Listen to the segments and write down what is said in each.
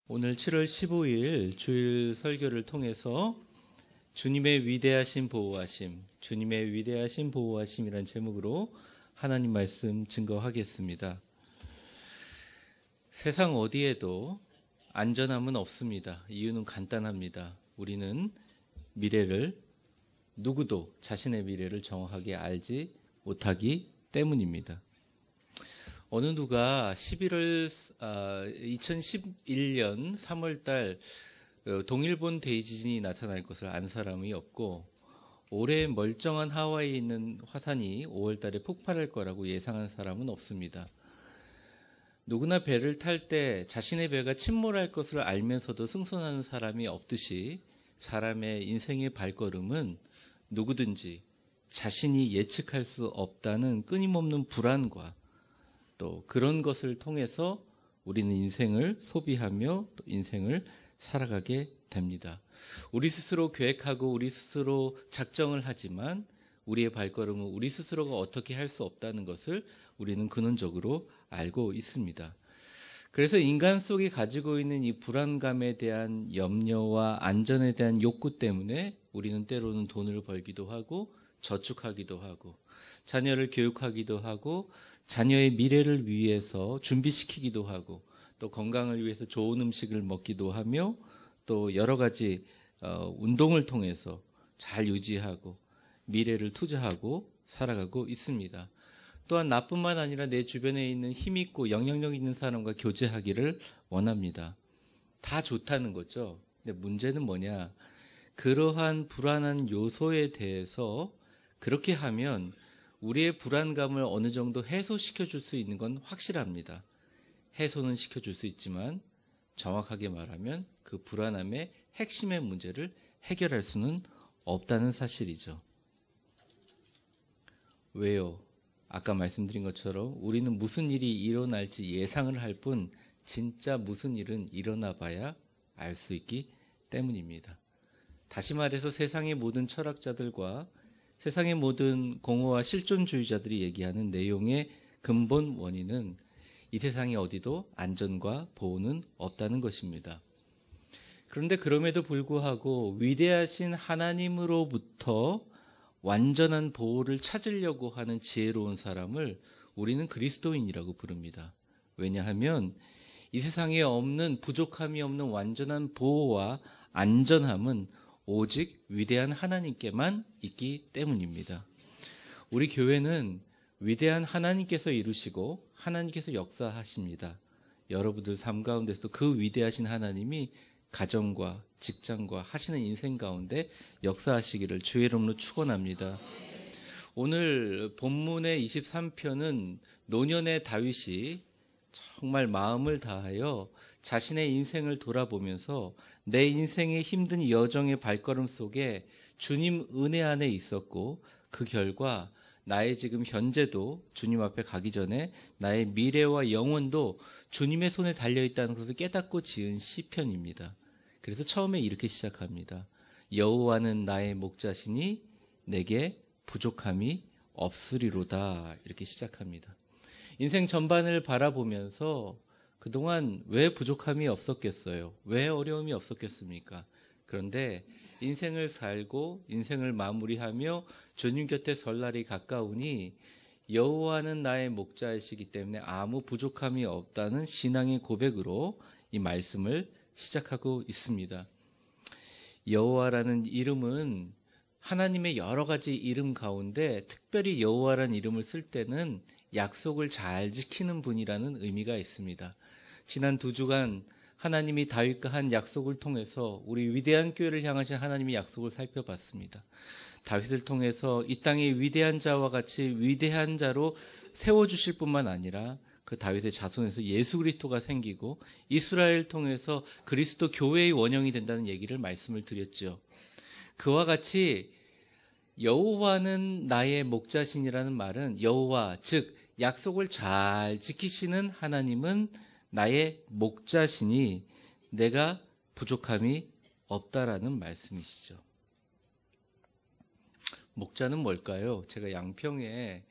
오늘 7월 15일 주일 설교를 통해서 주님의 위대하신 보호하심, 주님의 위대하신 보호하심이란 제목으로 하나님 말씀 증거하겠습니다. 세상 어디에도 안전함은 없습니다. 이유는 간단합니다. 우리는 미래를 누구도 자신의 미래를 정확하게 알지 못하기 때문입니다. 어느 누가 2011년 3월달 동일본 대지진이 나타날 것을 안 사람이 없고, 올해 멀쩡한 하와이에 있는 화산이 5월달에 폭발할 거라고 예상한 사람은 없습니다. 누구나 배를 탈 때 자신의 배가 침몰할 것을 알면서도 승선하는 사람이 없듯이, 사람의 인생의 발걸음은 누구든지 자신이 예측할 수 없다는 끊임없는 불안과 또 그런 것을 통해서 우리는 인생을 소비하며 또 인생을 살아가게 됩니다. 우리 스스로 계획하고 우리 스스로 작정을 하지만 우리의 발걸음은 우리 스스로가 어떻게 할 수 없다는 것을 우리는 근원적으로 알고 있습니다. 그래서 인간 속이 가지고 있는 이 불안감에 대한 염려와 안전에 대한 욕구 때문에 우리는 때로는 돈을 벌기도 하고 저축하기도 하고 자녀를 교육하기도 하고 자녀의 미래를 위해서 준비시키기도 하고 또 건강을 위해서 좋은 음식을 먹기도 하며 또 여러 가지 운동을 통해서 잘 유지하고 미래를 투자하고 살아가고 있습니다. 또한 나뿐만 아니라 내 주변에 있는 힘있고 영향력 있는 사람과 교제하기를 원합니다. 다 좋다는 거죠. 근데 문제는 뭐냐? 그러한 불안한 요소에 대해서 그렇게 하면 우리의 불안감을 어느 정도 해소시켜 줄 수 있는 건 확실합니다. 해소는 시켜줄 수 있지만 정확하게 말하면 그 불안함의 핵심의 문제를 해결할 수는 없다는 사실이죠. 왜요? 아까 말씀드린 것처럼 우리는 무슨 일이 일어날지 예상을 할 뿐 진짜 무슨 일은 일어나 봐야 알 수 있기 때문입니다. 다시 말해서 세상의 모든 철학자들과 세상의 모든 공허와 실존주의자들이 얘기하는 내용의 근본 원인은 이 세상에 어디도 안전과 보호는 없다는 것입니다. 그런데 그럼에도 불구하고 위대하신 하나님으로부터 완전한 보호를 찾으려고 하는 지혜로운 사람을 우리는 그리스도인이라고 부릅니다. 왜냐하면 이 세상에 없는, 부족함이 없는 완전한 보호와 안전함은 오직 위대한 하나님께만 있기 때문입니다. 우리 교회는 위대한 하나님께서 이루시고 하나님께서 역사하십니다. 여러분들 삶 가운데서 그 위대하신 하나님이 가정과 직장과 하시는 인생 가운데 역사하시기를 주의 이름으로 축원합니다. 오늘 본문의 23편은 노년의 다윗이 정말 마음을 다하여 자신의 인생을 돌아보면서 내 인생의 힘든 여정의 발걸음 속에 주님 은혜 안에 있었고, 그 결과 나의 지금 현재도 주님 앞에 가기 전에 나의 미래와 영혼도 주님의 손에 달려있다는 것을 깨닫고 지은 시편입니다. 그래서 처음에 이렇게 시작합니다. 여호와는 나의 목자시니 내게 부족함이 없으리로다. 이렇게 시작합니다. 인생 전반을 바라보면서 그동안 왜 부족함이 없었겠어요? 왜 어려움이 없었겠습니까? 그런데 인생을 살고 인생을 마무리하며 주님 곁에 설 날이 가까우니 여호와는 나의 목자이시기 때문에 아무 부족함이 없다는 신앙의 고백으로 이 말씀을 시작하고 있습니다. 여호와라는 이름은 하나님의 여러 가지 이름 가운데 특별히 여호와라는 이름을 쓸 때는 약속을 잘 지키는 분이라는 의미가 있습니다. 지난 2주간 하나님이 다윗과 한 약속을 통해서 우리 위대한 교회를 향하신 하나님의 약속을 살펴봤습니다. 다윗을 통해서 이 땅의 위대한 자와 같이 위대한 자로 세워주실 뿐만 아니라 그 다윗의 자손에서 예수 그리스도가 생기고 이스라엘을 통해서 그리스도 교회의 원형이 된다는 얘기를 말씀을 드렸죠. 그와 같이 여호와는 나의 목자신이라는 말은 여호와, 즉 약속을 잘 지키시는 하나님은 나의 목자시니 내가 부족함이 없다라는 말씀이시죠. 목자는 뭘까요? 제가 양평에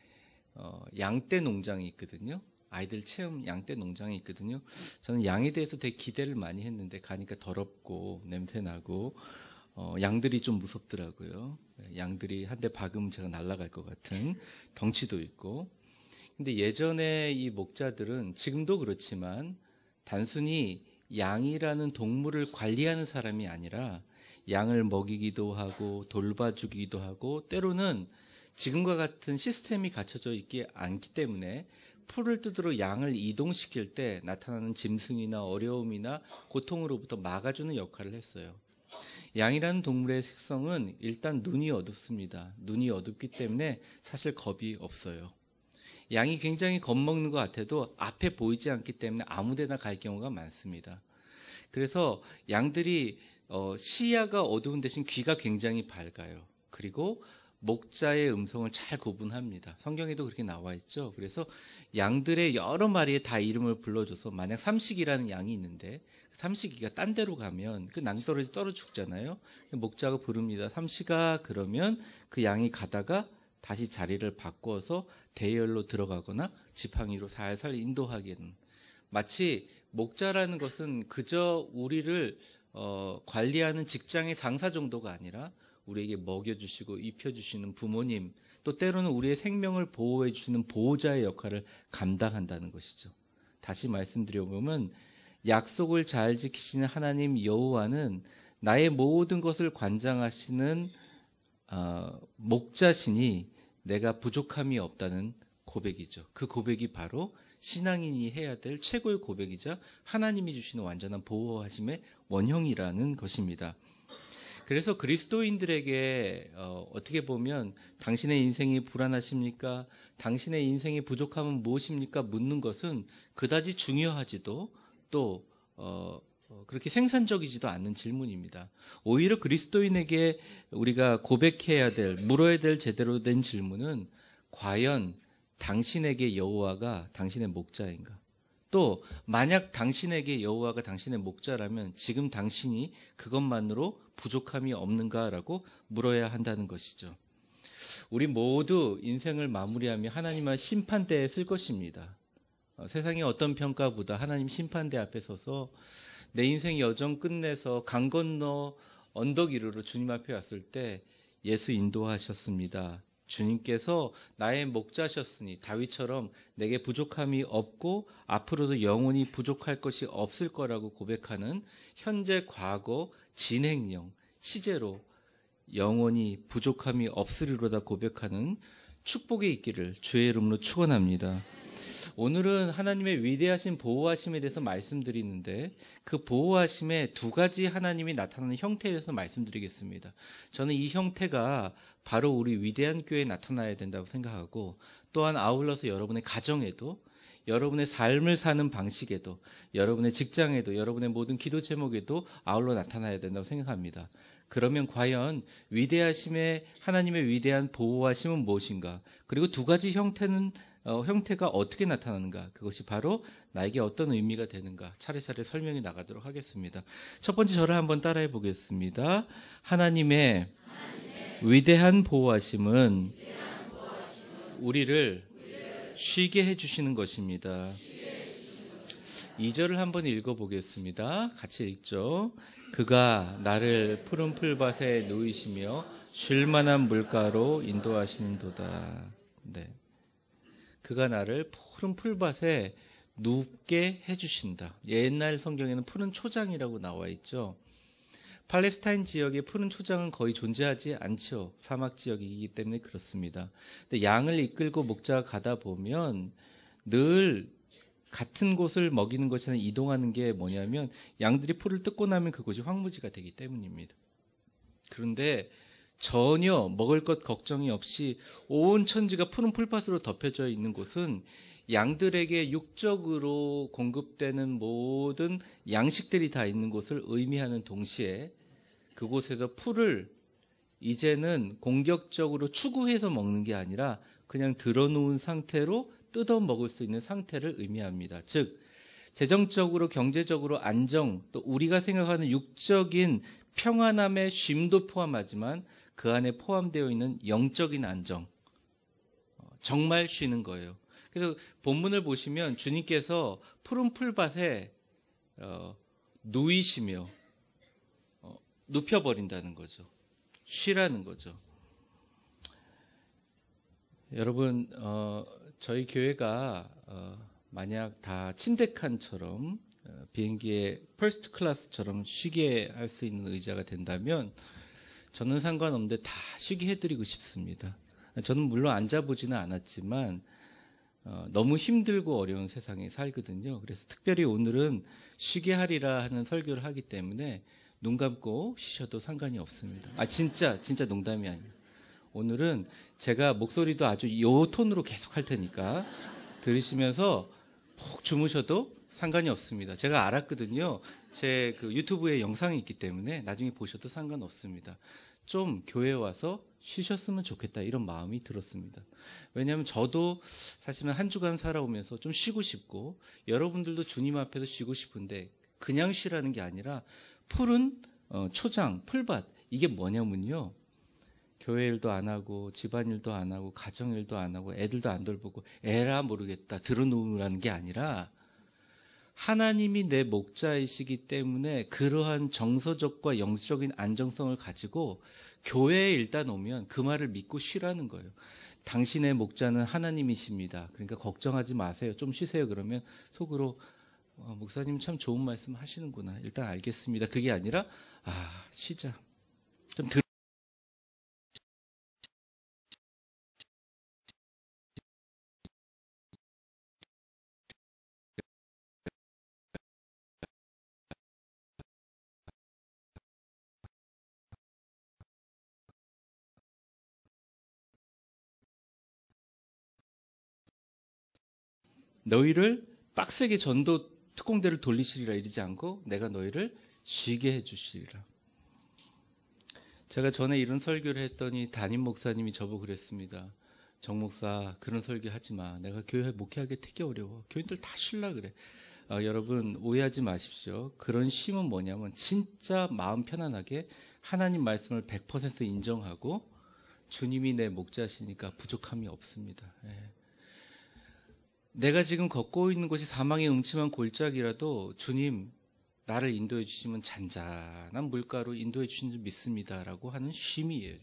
양떼 농장이 있거든요. 아이들 체험 양떼 농장이 있거든요. 저는 양에 대해서 되게 기대를 많이 했는데 가니까 더럽고 냄새나고 양들이 좀 무섭더라고요. 양들이 한 대 박으면 제가 날아갈 것 같은 덩치도 있고. 근데 예전에 이 목자들은 지금도 그렇지만 단순히 양이라는 동물을 관리하는 사람이 아니라 양을 먹이기도 하고 돌봐주기도 하고 때로는 지금과 같은 시스템이 갖춰져 있지 않기 때문에 풀을 뜯으러 양을 이동시킬 때 나타나는 짐승이나 어려움이나 고통으로부터 막아주는 역할을 했어요. 양이라는 동물의 특성은 일단 눈이 어둡습니다. 눈이 어둡기 때문에 사실 겁이 없어요. 양이 굉장히 겁먹는 것 같아도 앞에 보이지 않기 때문에 아무데나 갈 경우가 많습니다. 그래서 양들이 시야가 어두운 대신 귀가 굉장히 밝아요. 그리고 목자의 음성을 잘 구분합니다. 성경에도 그렇게 나와 있죠. 그래서 양들의 여러 마리에 다 이름을 불러줘서 만약 삼식이라는 양이 있는데 삼식이가 딴 데로 가면 그 낭떠러지 떨어 죽잖아요. 목자가 부릅니다. 삼식아 그러면 그 양이 가다가 다시 자리를 바꿔서 대열로 들어가거나 지팡이로 살살 인도하기는 마치 목자라는 것은 그저 우리를 관리하는 직장의 상사 정도가 아니라 우리에게 먹여주시고 입혀주시는 부모님, 또 때로는 우리의 생명을 보호해 주시는 보호자의 역할을 감당한다는 것이죠. 다시 말씀드려보면 약속을 잘 지키시는 하나님 여호와는 나의 모든 것을 관장하시는 목자시니 내가 부족함이 없다는 고백이죠. 그 고백이 바로 신앙인이 해야 될 최고의 고백이자 하나님이 주시는 완전한 보호하심의 원형이라는 것입니다. 그래서 그리스도인들에게 어떻게 보면 당신의 인생이 불안하십니까? 당신의 인생의 부족함은 무엇입니까? 묻는 것은 그다지 중요하지도 또 그렇게 생산적이지도 않는 질문입니다. 오히려 그리스도인에게 우리가 고백해야 될, 물어야 될 제대로 된 질문은 과연 당신에게 여호와가 당신의 목자인가? 또 만약 당신에게 여호와가 당신의 목자라면 지금 당신이 그것만으로 부족함이 없는가라고 물어야 한다는 것이죠. 우리 모두 인생을 마무리하며 하나님의 심판대에 쓸 것입니다. 세상의 어떤 평가보다 하나님 심판대 앞에 서서 내 인생 여정 끝내서 강 건너 언덕 위로 주님 앞에 왔을 때 예수 인도하셨습니다. 주님께서 나의 목자셨으니 다윗처럼 내게 부족함이 없고 앞으로도 영원히 부족할 것이 없을 거라고 고백하는 현재, 과거, 진행형, 시제로 영원히 부족함이 없으리로다 고백하는 축복이 있기를 주의 이름으로 축원합니다. 오늘은 하나님의 위대하신 보호하심에 대해서 말씀드리는데 그 보호하심의 두 가지 하나님이 나타나는 형태에 대해서 말씀드리겠습니다. 저는 이 형태가 바로 우리 위대한 교회에 나타나야 된다고 생각하고 또한 아울러서 여러분의 가정에도 여러분의 삶을 사는 방식에도 여러분의 직장에도 여러분의 모든 기도 제목에도 아울러 나타나야 된다고 생각합니다. 그러면 과연 위대하심의 하나님의 위대한 보호하심은 무엇인가? 그리고 두 가지 형태가 어떻게 나타나는가? 그것이 바로 나에게 어떤 의미가 되는가? 차례차례 설명해 나가도록 하겠습니다. 첫 번째 저를 한번 따라해 보겠습니다. 하나님의 위대한 보호하심은 우리를 쉬게 해주시는 것입니다. 2절을 한번 읽어보겠습니다. 같이 읽죠. 그가 나를 푸른 풀밭에 누이시며 쉴 만한 물가로 인도하시는도다. 네. 그가 나를 푸른 풀밭에 눕게 해주신다. 옛날 성경에는 푸른 초장이라고 나와 있죠. 팔레스타인 지역의 푸른 초장은 거의 존재하지 않죠. 사막 지역이기 때문에 그렇습니다. 근데 양을 이끌고 목자가 가다 보면 늘 같은 곳을 먹이는 것이 아니라 이동하는 게 뭐냐면 양들이 풀을 뜯고 나면 그곳이 황무지가 되기 때문입니다. 그런데 전혀 먹을 것 걱정이 없이 온 천지가 푸른 풀밭으로 덮여져 있는 곳은 양들에게 육적으로 공급되는 모든 양식들이 다 있는 곳을 의미하는 동시에 그곳에서 풀을 이제는 공격적으로 추구해서 먹는 게 아니라 그냥 들어놓은 상태로 뜯어 먹을 수 있는 상태를 의미합니다. 즉 재정적으로 경제적으로 안정 또 우리가 생각하는 육적인 평안함의 쉼도 포함하지만 그 안에 포함되어 있는 영적인 안정 정말 쉬는 거예요. 그래서 본문을 보시면 주님께서 푸른 풀밭에 누이시며 눕혀버린다는 거죠. 쉬라는 거죠. 여러분, 저희 교회가 만약 다 침대칸처럼 비행기의 퍼스트 클래스처럼 쉬게 할 수 있는 의자가 된다면 저는 상관없는데 다 쉬게 해드리고 싶습니다. 저는 물론 앉아보지는 않았지만 너무 힘들고 어려운 세상에 살거든요. 그래서 특별히 오늘은 쉬게 하리라 하는 설교를 하기 때문에 눈 감고 쉬셔도 상관이 없습니다. 진짜 농담이 아니에요. 오늘은 제가 목소리도 아주 요 톤으로 계속 할 테니까 들으시면서 푹 주무셔도 상관이 없습니다. 제가 알았거든요. 제 그 유튜브에 영상이 있기 때문에 나중에 보셔도 상관없습니다. 좀 교회 와서 쉬셨으면 좋겠다 이런 마음이 들었습니다. 왜냐하면 저도 사실은 한 주간 살아오면서 좀 쉬고 싶고 여러분들도 주님 앞에서 쉬고 싶은데 그냥 쉬라는 게 아니라 푸른 초장, 풀밭 이게 뭐냐면요. 교회 일도 안 하고 집안일도 안 하고 가정일도 안 하고 애들도 안 돌보고 에라 모르겠다 들어놓으라는 게 아니라 하나님이 내 목자이시기 때문에 그러한 정서적과 영적인 안정성을 가지고 교회에 일단 오면 그 말을 믿고 쉬라는 거예요. 당신의 목자는 하나님이십니다. 그러니까 걱정하지 마세요. 좀 쉬세요. 그러면 속으로 목사님 참 좋은 말씀 하시는구나. 일단 알겠습니다. 그게 아니라 쉬자. 좀 너희를 빡세게 전도 특공대를 돌리시리라 이러지 않고 내가 너희를 쉬게 해주시리라. 제가 전에 이런 설교를 했더니 담임 목사님이 저보고 그랬습니다. 정 목사 그런 설교 하지 마. 내가 교회 목회하기 되게 어려워. 교인들 다 쉬려 그래. 여러분 오해하지 마십시오. 그런 쉼은 뭐냐면 진짜 마음 편안하게 하나님 말씀을 100% 인정하고 주님이 내 목자시니까 부족함이 없습니다. 내가 지금 걷고 있는 곳이 사망의 음침한 골짜기라도 주님 나를 인도해 주시면 잔잔한 물가로 인도해 주신 줄 믿습니다라고 하는 쉼이에요.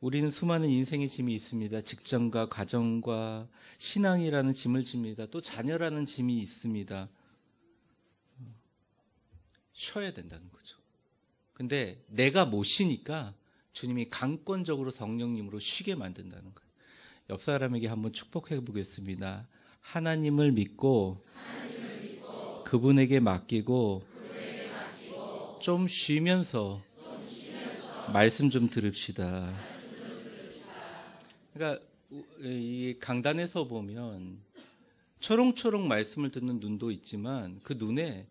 우리는 수많은 인생의 짐이 있습니다. 직장과 가정과 신앙이라는 짐을 집니다. 또 자녀라는 짐이 있습니다. 쉬어야 된다는 거죠. 근데 내가 못 쉬니까 주님이 강권적으로 성령님으로 쉬게 만든다는 거예요. 옆 사람에게 한번 축복해 보겠습니다. 하나님을 믿고 그분에게 맡기고 좀 쉬면서 말씀 좀 들읍시다. 그러니까 이 강단에서 보면 초롱초롱 말씀을 듣는 눈도 있지만 그 눈에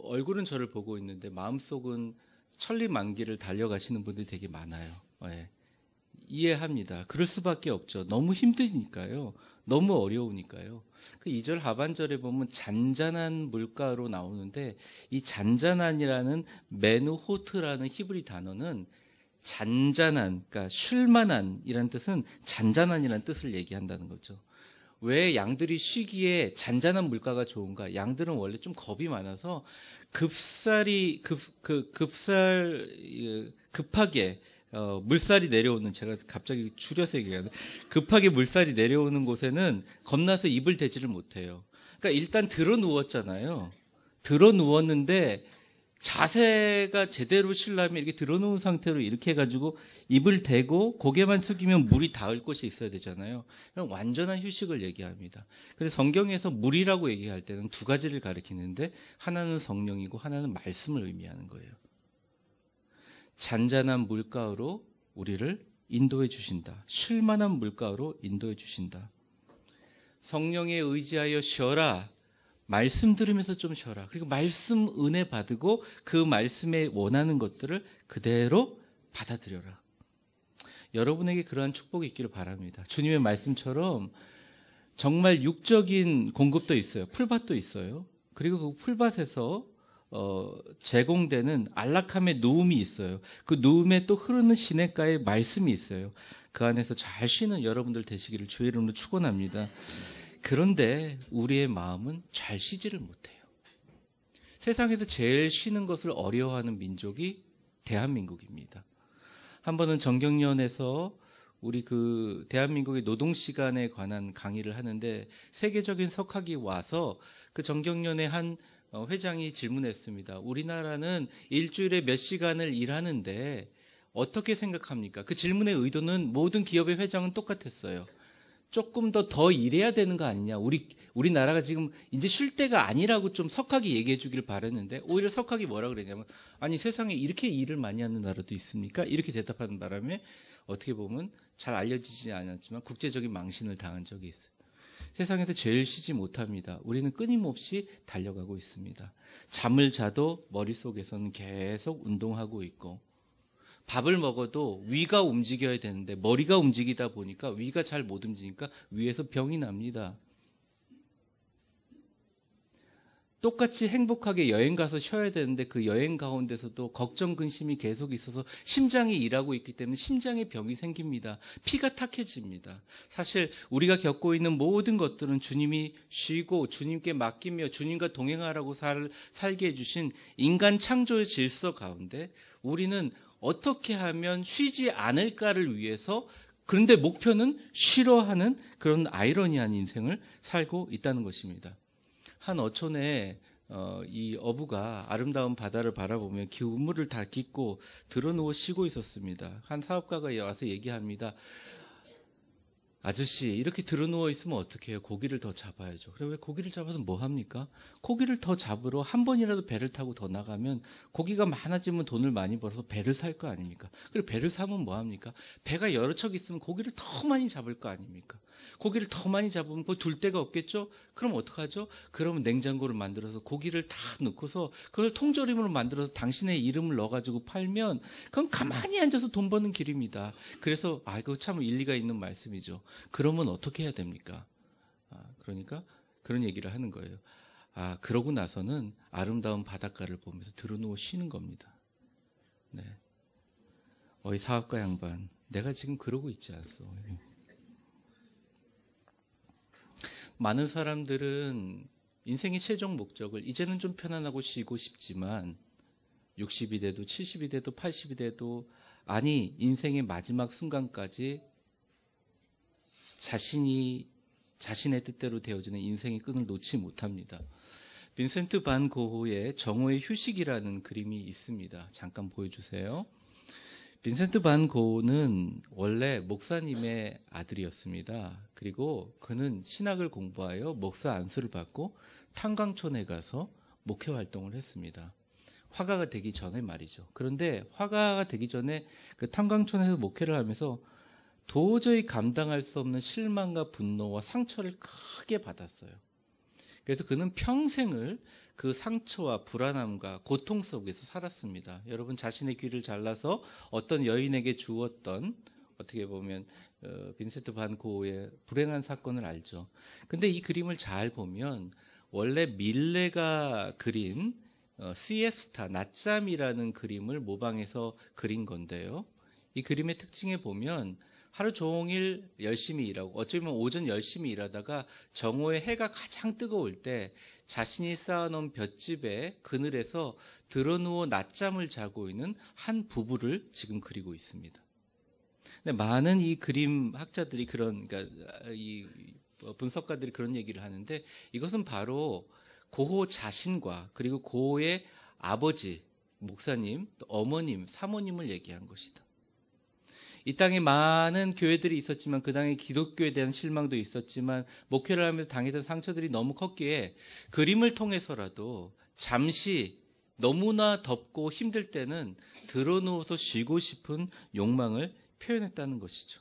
얼굴은 저를 보고 있는데 마음속은 천리만기를 달려가시는 분들이 되게 많아요. 이해합니다. 그럴 수밖에 없죠. 너무 힘드니까요. 너무 어려우니까요. 그 2절 하반절에 보면 잔잔한 물가로 나오는데 이 잔잔한이라는 메누호트라는 히브리 단어는 잔잔한, 그러니까 쉴만한이라는 뜻은 잔잔한이라는 뜻을 얘기한다는 거죠. 왜 양들이 쉬기에 잔잔한 물가가 좋은가? 양들은 원래 좀 겁이 많아서 급하게 물살이 내려오는, 제가 갑자기 줄여서 얘기하는데 급하게 물살이 내려오는 곳에는 겁나서 입을 대지를 못해요. 그러니까 일단 들어 누웠잖아요. 들어 누웠는데 자세가 제대로 쉬려면 이렇게 들어 누운 상태로 이렇게 해가지고 입을 대고 고개만 숙이면 물이 닿을 곳이 있어야 되잖아요. 그럼 완전한 휴식을 얘기합니다. 그래서 성경에서 물이라고 얘기할 때는 두 가지를 가리키는데 하나는 성령이고 하나는 말씀을 의미하는 거예요. 잔잔한 물가로 우리를 인도해 주신다. 쉴만한 물가로 인도해 주신다. 성령에 의지하여 쉬어라. 말씀 들으면서 좀 쉬어라. 그리고 말씀 은혜 받고 그 말씀에 원하는 것들을 그대로 받아들여라. 여러분에게 그러한 축복이 있기를 바랍니다. 주님의 말씀처럼 정말 육적인 공급도 있어요. 풀밭도 있어요. 그리고 그 풀밭에서 제공되는 안락함의 누움이 있어요. 그 누움에 또 흐르는 시냇가의 말씀이 있어요. 그 안에서 잘 쉬는 여러분들 되시기를 주의 이름으로 축원합니다. 그런데 우리의 마음은 잘 쉬지를 못해요. 세상에서 제일 쉬는 것을 어려워하는 민족이 대한민국입니다. 한 번은 정경련에서 우리 그 대한민국의 노동시간에 관한 강의를 하는데 세계적인 석학이 와서 그 정경련의 한 회장이 질문했습니다. 우리나라는 일주일에 몇 시간을 일하는데 어떻게 생각합니까? 그 질문의 의도는 모든 기업의 회장은 똑같았어요. 조금 더 일해야 되는 거 아니냐. 우리나라가 지금 이제 쉴 때가 아니라고 좀 석학이 얘기해 주길 바랬는데 오히려 석학이 뭐라 그랬냐면 아니 세상에 이렇게 일을 많이 하는 나라도 있습니까? 이렇게 대답하는 바람에 어떻게 보면 잘 알려지지 않았지만 국제적인 망신을 당한 적이 있어요. 세상에서 제일 쉬지 못합니다. 우리는 끊임없이 달려가고 있습니다. 잠을 자도 머릿속에서는 계속 운동하고 있고 밥을 먹어도 위가 움직여야 되는데 머리가 움직이다 보니까 위가 잘 못 움직이니까 위에서 병이 납니다. 똑같이 행복하게 여행 가서 쉬어야 되는데 그 여행 가운데서도 걱정, 근심이 계속 있어서 심장이 일하고 있기 때문에 심장에 병이 생깁니다. 피가 탁해집니다. 사실 우리가 겪고 있는 모든 것들은 주님이 쉬고 주님께 맡기며 주님과 동행하라고 살게 해주신 인간 창조의 질서 가운데 우리는 어떻게 하면 쉬지 않을까를 위해서 그런데 목표는 싫어하는 그런 아이러니한 인생을 살고 있다는 것입니다. 한 어촌에 이 어부가 아름다운 바다를 바라보며 그물을 다 깃고 드러누워 쉬고 있었습니다. 한 사업가가 와서 얘기합니다. 아저씨 이렇게 드러누워 있으면 어떻게 해요? 고기를 더 잡아야죠. 그래 왜 고기를 잡아서 뭐 합니까? 고기를 더 잡으러 한 번이라도 배를 타고 더 나가면 고기가 많아지면 돈을 많이 벌어서 배를 살 거 아닙니까? 그리고 배를 사면 뭐 합니까? 배가 여러 척 있으면 고기를 더 많이 잡을 거 아닙니까? 고기를 더 많이 잡으면 뭐 둘 데가 없겠죠? 그럼 어떡하죠? 그러면 냉장고를 만들어서 고기를 다 넣고서 그걸 통조림으로 만들어서 당신의 이름을 넣어가지고 팔면 그건 가만히 앉아서 돈 버는 길입니다. 그래서 이거 참 일리가 있는 말씀이죠. 그러면 어떻게 해야 됩니까? 그러니까 그런 얘기를 하는 거예요. 그러고 나서는 아름다운 바닷가를 보면서 드러누워 쉬는 겁니다. 네. 어이 사업가 양반, 내가 지금 그러고 있지 않소. 많은 사람들은 인생의 최종 목적을 이제는 좀 편안하고 쉬고 싶지만 60이 돼도 70이 돼도 80이 돼도 아니 인생의 마지막 순간까지 자신의 뜻대로 되어지는 인생의 끈을 놓지 못합니다. 빈센트 반 고흐의 정오의 휴식이라는 그림이 있습니다. 잠깐 보여주세요. 빈센트 반 고흐는 원래 목사님의 아들이었습니다. 그리고 그는 신학을 공부하여 목사 안수를 받고 탄광촌에 가서 목회 활동을 했습니다. 화가가 되기 전에 말이죠. 그런데 화가가 되기 전에 그 탄광촌에서 목회를 하면서 도저히 감당할 수 없는 실망과 분노와 상처를 크게 받았어요. 그래서 그는 평생을 그 상처와 불안함과 고통 속에서 살았습니다. 여러분 자신의 귀를 잘라서 어떤 여인에게 주었던 어떻게 보면 빈센트 반 고흐의 불행한 사건을 알죠. 근데 이 그림을 잘 보면 원래 밀레가 그린 시에스타, 낮잠이라는 그림을 모방해서 그린 건데요. 이 그림의 특징에 보면 하루 종일 열심히 일하고 어쩌면 오전 열심히 일하다가 정오에 해가 가장 뜨거울 때 자신이 쌓아놓은 볏집의 그늘에서 드러누워 낮잠을 자고 있는 한 부부를 지금 그리고 있습니다. 근데 많은 이 그림 학자들이 그러니까 이 분석가들이 그런 얘기를 하는데 이것은 바로 고흐 자신과 그리고 고흐의 아버지, 목사님, 또 어머님, 사모님을 얘기한 것이다. 이 땅에 많은 교회들이 있었지만 그 당에 기독교에 대한 실망도 있었지만 목회를 하면서 당했던 상처들이 너무 컸기에 그림을 통해서라도 잠시 너무나 덥고 힘들 때는 드러누워서 쉬고 싶은 욕망을 표현했다는 것이죠.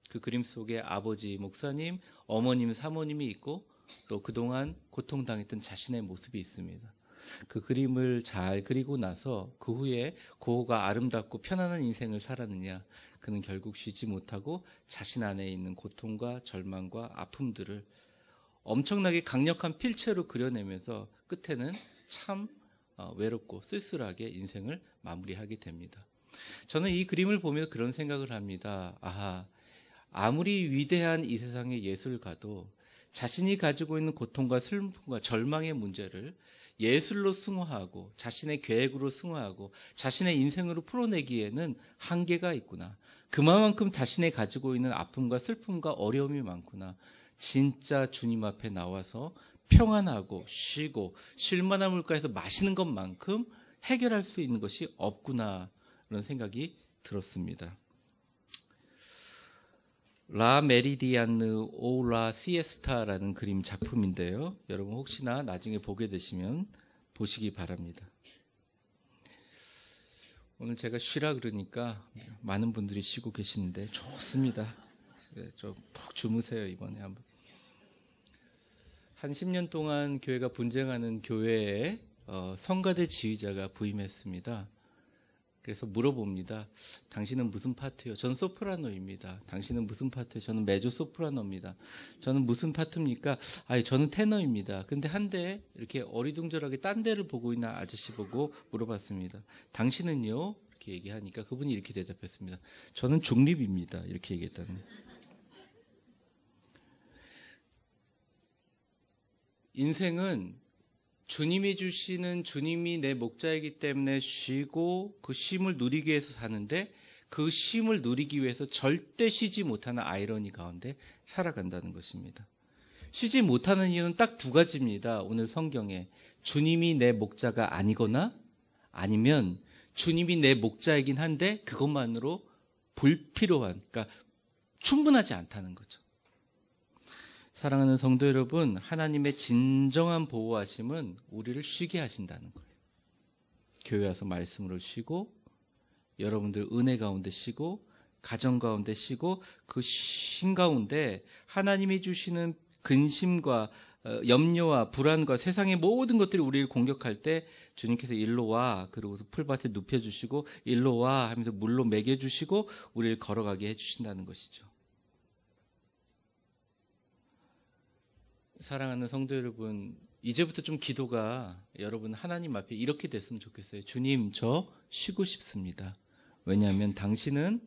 그 그림 속에 아버지, 목사님, 어머님, 사모님이 있고 또 그동안 고통당했던 자신의 모습이 있습니다. 그 그림을 잘 그리고 나서 그 후에 고흐가 아름답고 편안한 인생을 살았느냐? 그는 결국 쉬지 못하고 자신 안에 있는 고통과 절망과 아픔들을 엄청나게 강력한 필체로 그려내면서 끝에는 참 외롭고 쓸쓸하게 인생을 마무리하게 됩니다. 저는 이 그림을 보며 그런 생각을 합니다. 아무리 위대한 이 세상의 예술가도 자신이 가지고 있는 고통과 슬픔과 절망의 문제를 예술로 승화하고 자신의 계획으로 승화하고 자신의 인생으로 풀어내기에는 한계가 있구나. 그만큼 자신이 가지고 있는 아픔과 슬픔과 어려움이 많구나. 진짜 주님 앞에 나와서 평안하고 쉬고 쉴만한 물가에서 마시는 것만큼 해결할 수 있는 것이 없구나. 그런 생각이 들었습니다. 라 메리디안느 오 라 시에스타라는 그림 작품인데요. 여러분 혹시나 나중에 보게 되시면 보시기 바랍니다. 오늘 제가 쉬라 그러니까 많은 분들이 쉬고 계시는데 좋습니다. 좀 푹 주무세요. 이번에 한번. 한 10년 동안 교회가 분쟁하는 교회에 성가대 지휘자가 부임했습니다. 그래서 물어봅니다. 당신은 무슨 파트요? 전 소프라노입니다. 당신은 무슨 파트요? 저는 메조 소프라노입니다. 저는 무슨 파트입니까? 저는 테너입니다. 근데 한데 이렇게 어리둥절하게 딴 데를 보고 있는 아저씨 보고 물어봤습니다. 당신은요? 이렇게 얘기하니까 그분이 이렇게 대답했습니다. 저는 중립입니다. 이렇게 얘기했다는 거예요. 인생은 주님이 주시는 주님이 내 목자이기 때문에 쉬고 그 쉼을 누리기 위해서 사는데 그 쉼을 누리기 위해서 절대 쉬지 못하는 아이러니 가운데 살아간다는 것입니다. 쉬지 못하는 이유는 딱 두 가지입니다. 오늘 성경에 주님이 내 목자가 아니거나 아니면 주님이 내 목자이긴 한데 그것만으로 불필요한, 그러니까 충분하지 않다는 거죠. 사랑하는 성도 여러분, 하나님의 진정한 보호하심은 우리를 쉬게 하신다는 거예요. 교회 와서 말씀으로 쉬고, 여러분들 은혜 가운데 쉬고, 가정 가운데 쉬고, 그 쉼 가운데 하나님이 주시는 근심과 염려와 불안과 세상의 모든 것들이 우리를 공격할 때 주님께서 일로 와, 그러고서 풀밭에 눕혀주시고 일로 와 하면서 물로 먹여주시고 우리를 걸어가게 해주신다는 것이죠. 사랑하는 성도 여러분, 이제부터 좀 기도가 여러분 하나님 앞에 이렇게 됐으면 좋겠어요. 주님, 저 쉬고 싶습니다. 왜냐하면 당신은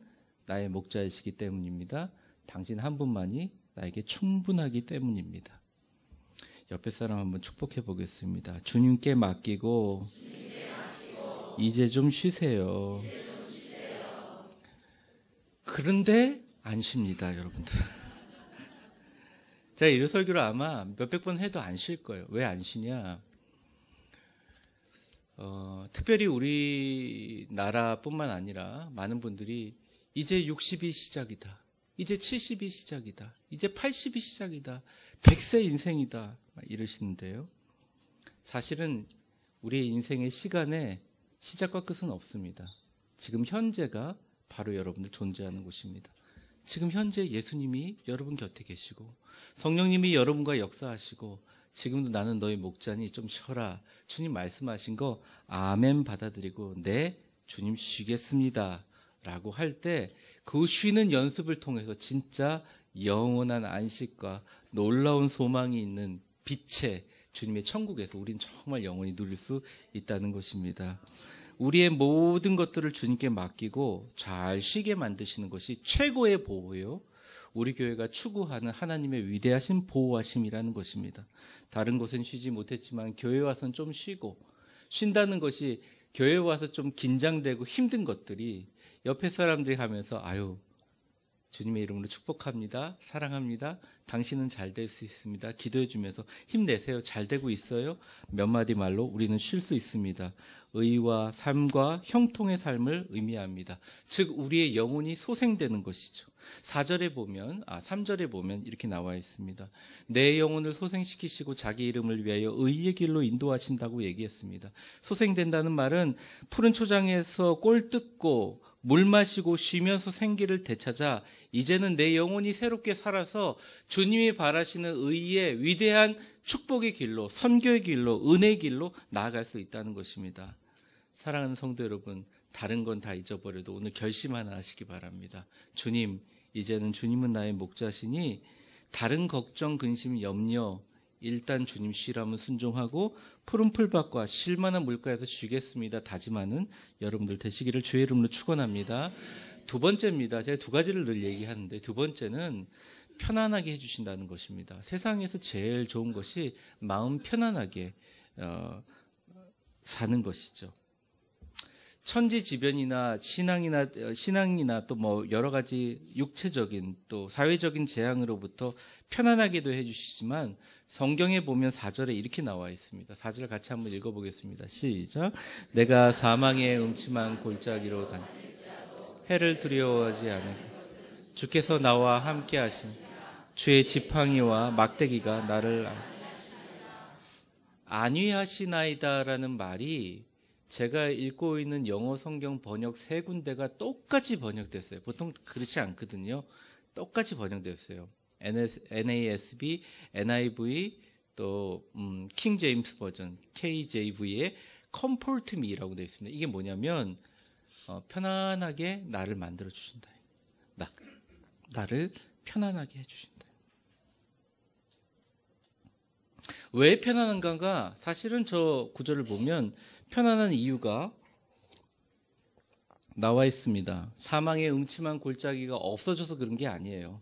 나의 목자이시기 때문입니다. 당신 한 분만이 나에게 충분하기 때문입니다. 옆에 사람 한번 축복해 보겠습니다. 주님께 맡기고 이제 좀 쉬세요. 그런데 안 쉽니다, 여러분들. 제가 이 설교를 아마 몇백 번 해도 안 쉴 거예요. 왜 안 쉬냐? 특별히 우리나라뿐만 아니라 많은 분들이 이제 60이 시작이다. 이제 70이 시작이다. 이제 80이 시작이다. 100세 인생이다. 이러시는데요. 사실은 우리의 인생의 시간에 시작과 끝은 없습니다. 지금 현재가 바로 여러분들 존재하는 곳입니다. 지금 현재 예수님이 여러분 곁에 계시고 성령님이 여러분과 역사하시고 지금도 나는 너의 목자니 좀 쉬어라. 주님 말씀하신 거 아멘 받아들이고 네 주님 쉬겠습니다 라고 할 때 그 쉬는 연습을 통해서 진짜 영원한 안식과 놀라운 소망이 있는 빛의 주님의 천국에서 우린 정말 영원히 누릴 수 있다는 것입니다. 우리의 모든 것들을 주님께 맡기고 잘 쉬게 만드시는 것이 최고의 보호요. 우리 교회가 추구하는 하나님의 위대하신 보호하심이라는 것입니다. 다른 곳은 쉬지 못했지만 교회 와서는 좀 쉬고, 쉰다는 것이 교회 와서 좀 긴장되고 힘든 것들이 옆에 사람들이 하면서 아유 주님의 이름으로 축복합니다. 사랑합니다. 당신은 잘 될 수 있습니다. 기도해 주면서 힘내세요. 잘 되고 있어요. 몇 마디 말로 우리는 쉴 수 있습니다. 의와 삶과 형통의 삶을 의미합니다. 즉 우리의 영혼이 소생되는 것이죠. 3절에 보면 이렇게 나와 있습니다. 내 영혼을 소생시키시고 자기 이름을 위하여 의의 길로 인도하신다고 얘기했습니다. 소생된다는 말은 푸른 초장에서 꼴 뜯고 물 마시고 쉬면서 생기를 되찾아 이제는 내 영혼이 새롭게 살아서 주님이 바라시는 의의 위대한 축복의 길로, 선교의 길로, 은혜의 길로 나아갈 수 있다는 것입니다. 사랑하는 성도 여러분, 다른 건 다 잊어버려도 오늘 결심 하나 하시기 바랍니다. 주님, 이제는 주님은 나의 목자시니 다른 걱정, 근심, 염려 일단 주님 쉬라면 순종하고 푸른 풀밭과 쉴만한 물가에서 쉬겠습니다 다짐하는 여러분들 되시기를 주의 이름으로 축원합니다. 두 번째입니다. 제가 두 가지를 늘 얘기하는데 두 번째는 편안하게 해주신다는 것입니다. 세상에서 제일 좋은 것이 마음 편안하게 사는 것이죠. 천지지변이나 신앙이나 또 뭐 여러 가지 육체적인 또 사회적인 재앙으로부터 편안하게도 해주시지만 성경에 보면 4절에 이렇게 나와 있습니다. 4절 같이 한번 읽어보겠습니다. 시작. 내가 사망의 음침한 골짜기로 해를 두려워하지 않으리. 주께서 나와 함께 하심. 주의 지팡이와 막대기가 나를 안위하시나이다라는 말이 제가 읽고 있는 영어 성경 번역 세 군데가 똑같이 번역됐어요. 보통 그렇지 않거든요. 똑같이 번역됐어요. NASB, NIV, 또 킹 제임스 버전, KJV에 comfort me라고 되어 있습니다. 이게 뭐냐면 편안하게 나를 만들어 주신다. 나를 편안하게 해주신다. 왜 편안한가가 사실은 저 구절을 보면 편안한 이유가 나와 있습니다. 사망의 음침한 골짜기가 없어져서 그런 게 아니에요.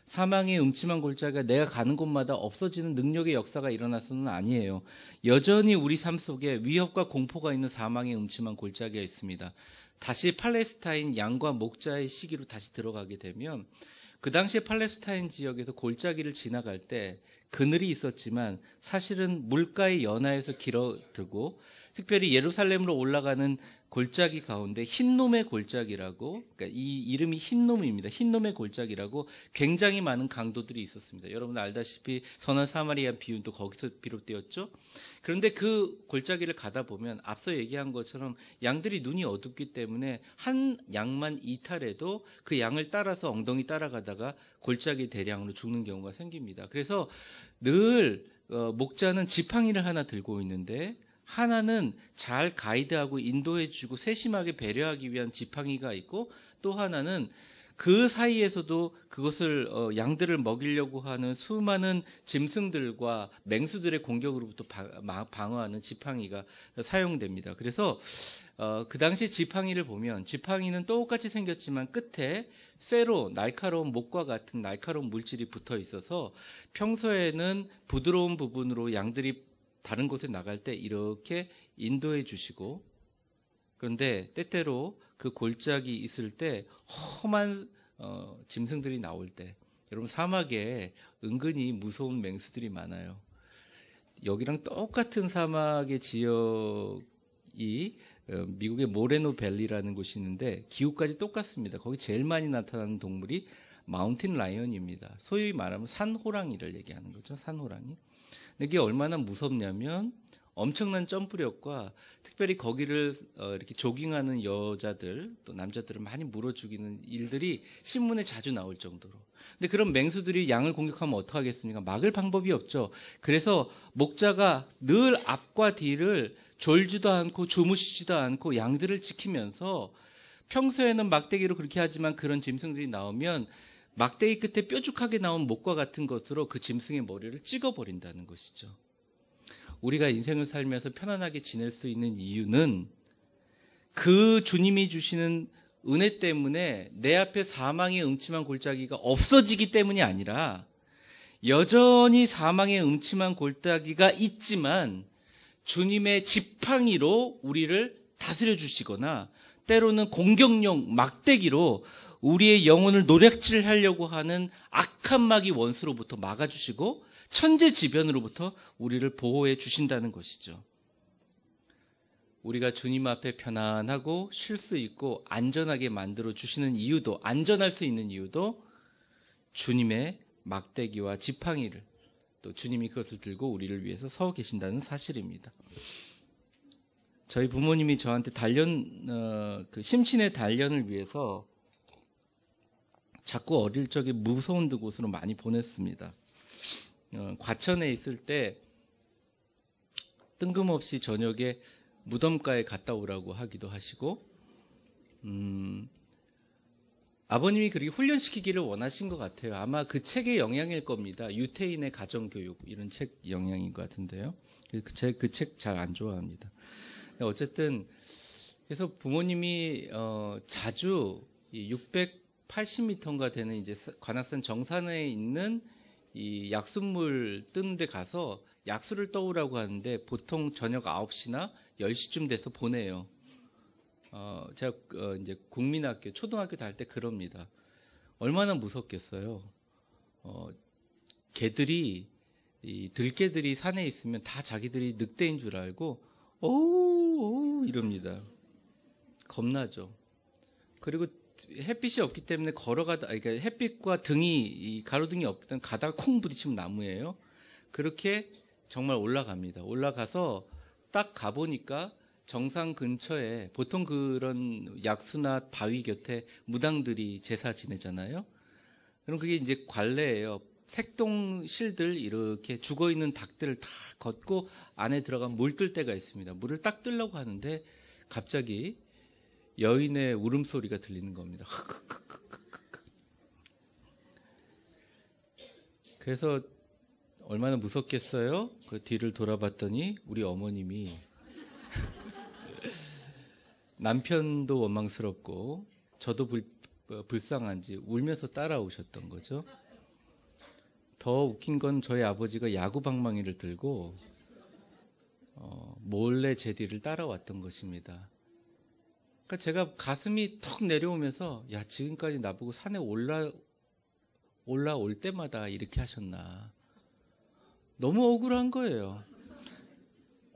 사망의 음침한 골짜기가 내가 가는 곳마다 없어지는 능력의 역사가 일어나서는 아니에요. 여전히 우리 삶 속에 위협과 공포가 있는 사망의 음침한 골짜기가 있습니다. 다시 팔레스타인 양과 목자의 시기로 다시 들어가게 되면 그 당시에 팔레스타인 지역에서 골짜기를 지나갈 때 그늘이 있었지만 사실은 물가의 연하에서 길어들고 특별히 예루살렘으로 올라가는 골짜기 가운데 흰놈의 골짜기라고, 그러니까 이 이름이 흰놈입니다. 흰놈의 골짜기라고 굉장히 많은 강도들이 있었습니다. 여러분 알다시피 선한 사마리아 비유도 거기서 비롯되었죠. 그런데 그 골짜기를 가다 보면 앞서 얘기한 것처럼 양들이 눈이 어둡기 때문에 한 양만 이탈해도 그 양을 따라서 엉덩이 따라가다가 골짜기 대량으로 죽는 경우가 생깁니다. 그래서 늘 목자는 지팡이를 하나 들고 있는데 하나는 잘 가이드하고 인도해주고 세심하게 배려하기 위한 지팡이가 있고 또 하나는 그 사이에서도 그것을 양들을 먹이려고 하는 수많은 짐승들과 맹수들의 공격으로부터 방어하는 지팡이가 사용됩니다. 그래서 그 당시 지팡이를 보면 지팡이는 똑같이 생겼지만 끝에 쇠로 날카로운 목과 같은 날카로운 물질이 붙어 있어서 평소에는 부드러운 부분으로 양들이 다른 곳에 나갈 때 이렇게 인도해 주시고 그런데 때때로 그 골짜기 있을 때 험한 짐승들이 나올 때 여러분 사막에 은근히 무서운 맹수들이 많아요. 여기랑 똑같은 사막의 지역이 미국의 모레노 밸리라는 곳이 있는데 기후까지 똑같습니다. 거기 제일 많이 나타나는 동물이 마운틴 라이언입니다. 소위 말하면 산호랑이를 얘기하는 거죠. 산호랑이. 근데 이게 얼마나 무섭냐면 엄청난 점프력과 특별히 거기를 이렇게 조깅하는 여자들 또 남자들을 많이 물어 죽이는 일들이 신문에 자주 나올 정도로. 근데 그런 맹수들이 양을 공격하면 어떡하겠습니까? 막을 방법이 없죠. 그래서 목자가 늘 앞과 뒤를 졸지도 않고 주무시지도 않고 양들을 지키면서 평소에는 막대기로 그렇게 하지만 그런 짐승들이 나오면 막대기 끝에 뾰족하게 나온 목과 같은 것으로 그 짐승의 머리를 찍어버린다는 것이죠. 우리가 인생을 살면서 편안하게 지낼 수 있는 이유는 그 주님이 주시는 은혜 때문에 내 앞에 사망의 음침한 골짜기가 없어지기 때문이 아니라 여전히 사망의 음침한 골짜기가 있지만 주님의 지팡이로 우리를 다스려 주시거나 때로는 공격용 막대기로 우리의 영혼을 노략질하려고 하는 악한 마귀 원수로부터 막아주시고 천재지변으로부터 우리를 보호해 주신다는 것이죠. 우리가 주님 앞에 편안하고 쉴 수 있고 안전하게 만들어 주시는 이유도 안전할 수 있는 이유도 주님의 막대기와 지팡이를 또 주님이 그것을 들고 우리를 위해서 서 계신다는 사실입니다. 저희 부모님이 저한테 그 심신의 단련을 위해서 자꾸 어릴 적에 무서운 곳으로 많이 보냈습니다. 과천에 있을 때 뜬금없이 저녁에 무덤가에 갔다 오라고 하기도 하시고 아버님이 그렇게 훈련시키기를 원하신 것 같아요. 아마 그 책의 영향일 겁니다. 유태인의 가정교육 이런 책 영향인 것 같은데요. 그 책 잘 안 좋아합니다. 어쨌든 그래서 부모님이 자주 680m인가 되는 이제 관악산 정산에 있는 이 약수물 뜨는 데 가서 약수를 떠오라고 하는데 보통 저녁 9시나 10시쯤 돼서 보내요. 제가 이제 국민학교, 초등학교 다닐 때 그럽니다. 얼마나 무섭겠어요. 개들이, 이 들개들이 산에 있으면 다 자기들이 늑대인 줄 알고, 오우, 이럽니다. 겁나죠. 그리고 햇빛이 없기 때문에 걸어가다, 그러니까 햇빛과 이 가로등이 없기 때문에 가다가 콩 부딪히면 나무예요. 그렇게 정말 올라갑니다. 올라가서 딱 가보니까 정상 근처에 보통 그런 약수나 바위 곁에 무당들이 제사 지내잖아요. 그럼 그게 이제 관례예요. 색동실들 이렇게 죽어있는 닭들을 다 걷고 안에 들어가면 물 뜰 때가 있습니다. 물을 딱 뜨려고 하는데 갑자기 여인의 울음소리가 들리는 겁니다. 그래서 얼마나 무섭겠어요? 그 뒤를 돌아봤더니 우리 어머님이 남편도 원망스럽고 저도 불쌍한지 울면서 따라오셨던 거죠. 더 웃긴 건 저희 아버지가 야구 방망이를 들고 몰래 제 뒤를 따라왔던 것입니다. 그러니까 제가 가슴이 턱 내려오면서 야, 지금까지 나보고 산에 올라올 때마다 이렇게 하셨나. 너무 억울한 거예요.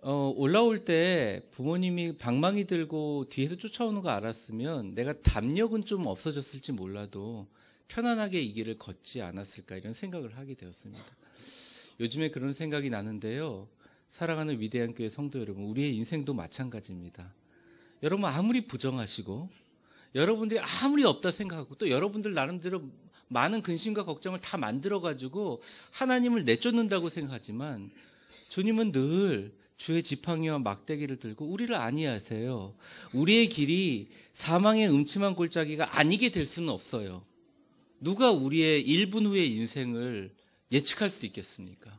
올라올 때 부모님이 방망이 들고 뒤에서 쫓아오는 거 알았으면 내가 담력은 좀 없어졌을지 몰라도 편안하게 이 길을 걷지 않았을까 이런 생각을 하게 되었습니다. 요즘에 그런 생각이 나는데요. 사랑하는 위대한 교회 성도 여러분, 우리의 인생도 마찬가지입니다. 여러분 아무리 부정하시고 여러분들이 아무리 없다 생각하고 또 여러분들 나름대로 많은 근심과 걱정을 다 만들어가지고 하나님을 내쫓는다고 생각하지만 주님은 늘 주의 지팡이와 막대기를 들고 우리를 안위하세요. 우리의 길이 사망의 음침한 골짜기가 아니게 될 수는 없어요. 누가 우리의 1분 후의 인생을 예측할 수 있겠습니까?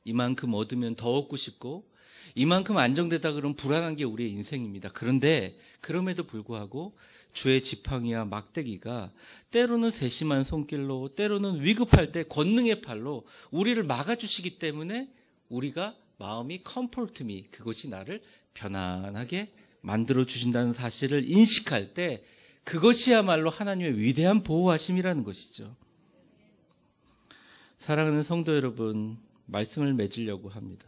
이만큼 얻으면 더 얻고 싶고 이만큼 안정되다 그러면 불안한 게 우리의 인생입니다. 그런데 그럼에도 불구하고 주의 지팡이와 막대기가 때로는 세심한 손길로 때로는 위급할 때 권능의 팔로 우리를 막아주시기 때문에 우리가 마음이 comfort me, 그것이 나를 편안하게 만들어주신다는 사실을 인식할 때 그것이야말로 하나님의 위대한 보호하심이라는 것이죠. 사랑하는 성도 여러분, 말씀을 맺으려고 합니다.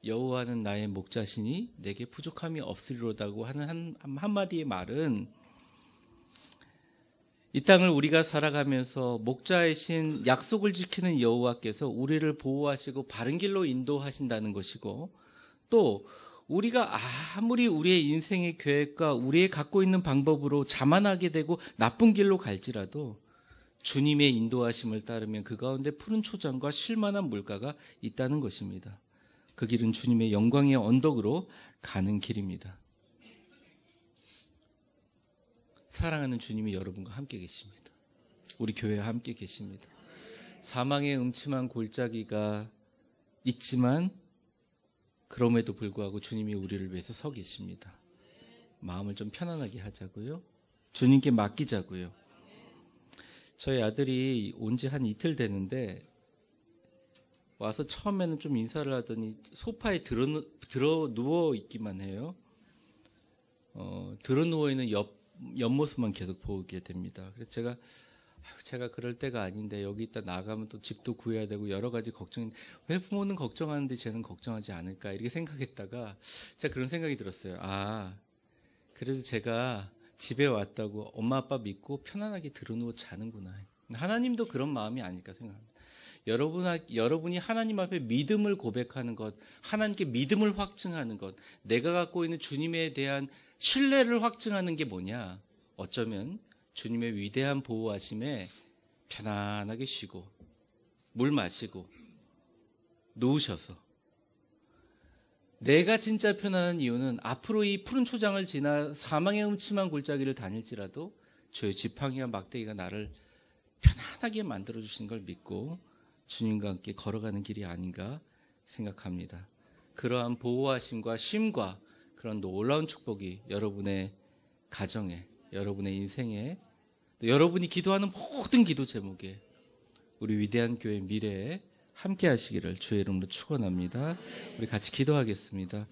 여호와는 나의 목자시니 내게 부족함이 없으리로다고 하는 한마디의 말은 이 땅을 우리가 살아가면서 목자이신 약속을 지키는 여호와께서 우리를 보호하시고 바른 길로 인도하신다는 것이고 또 우리가 아무리 우리의 인생의 계획과 우리의 갖고 있는 방법으로 자만하게 되고 나쁜 길로 갈지라도 주님의 인도하심을 따르면 그 가운데 푸른 초장과 쉴만한 물가가 있다는 것입니다. 그 길은 주님의 영광의 언덕으로 가는 길입니다. 사랑하는 주님이 여러분과 함께 계십니다. 우리 교회와 함께 계십니다. 사망의 음침한 골짜기가 있지만 그럼에도 불구하고 주님이 우리를 위해서 서 계십니다. 마음을 좀 편안하게 하자고요. 주님께 맡기자고요. 저희 아들이 온 지 한 이틀 되는데 와서 처음에는 좀 인사를 하더니 소파에 들어 누워 있기만 해요. 들어 누워 있는 옆모습만 계속 보게 됩니다. 그래서 제가 그럴 때가 아닌데 여기 있다 나가면 또 집도 구해야 되고 여러 가지 걱정이 왜 부모는 걱정하는데 쟤는 걱정하지 않을까 이렇게 생각했다가 제가 그런 생각이 들었어요. 그래서 제가 집에 왔다고 엄마 아빠 믿고 편안하게 들어누워 자는구나. 하나님도 그런 마음이 아닐까 생각합니다. 여러분이 하나님 앞에 믿음을 고백하는 것, 하나님께 믿음을 확증하는 것, 내가 갖고 있는 주님에 대한 신뢰를 확증하는 게 뭐냐? 어쩌면 주님의 위대한 보호하심에 편안하게 쉬고 물 마시고 누우셔서 내가 진짜 편안한 이유는 앞으로 이 푸른 초장을 지나 사망의 음침한 골짜기를 다닐지라도 주의 지팡이와 막대기가 나를 편안하게 만들어주신 걸 믿고 주님과 함께 걸어가는 길이 아닌가 생각합니다. 그러한 보호하심과 쉼과 그런 놀라운 축복이 여러분의 가정에, 여러분의 인생에, 또 여러분이 기도하는 모든 기도 제목에 우리 위대한 교회 미래에 함께 하시기를 주의 이름으로 축원합니다. 우리 같이 기도하겠습니다.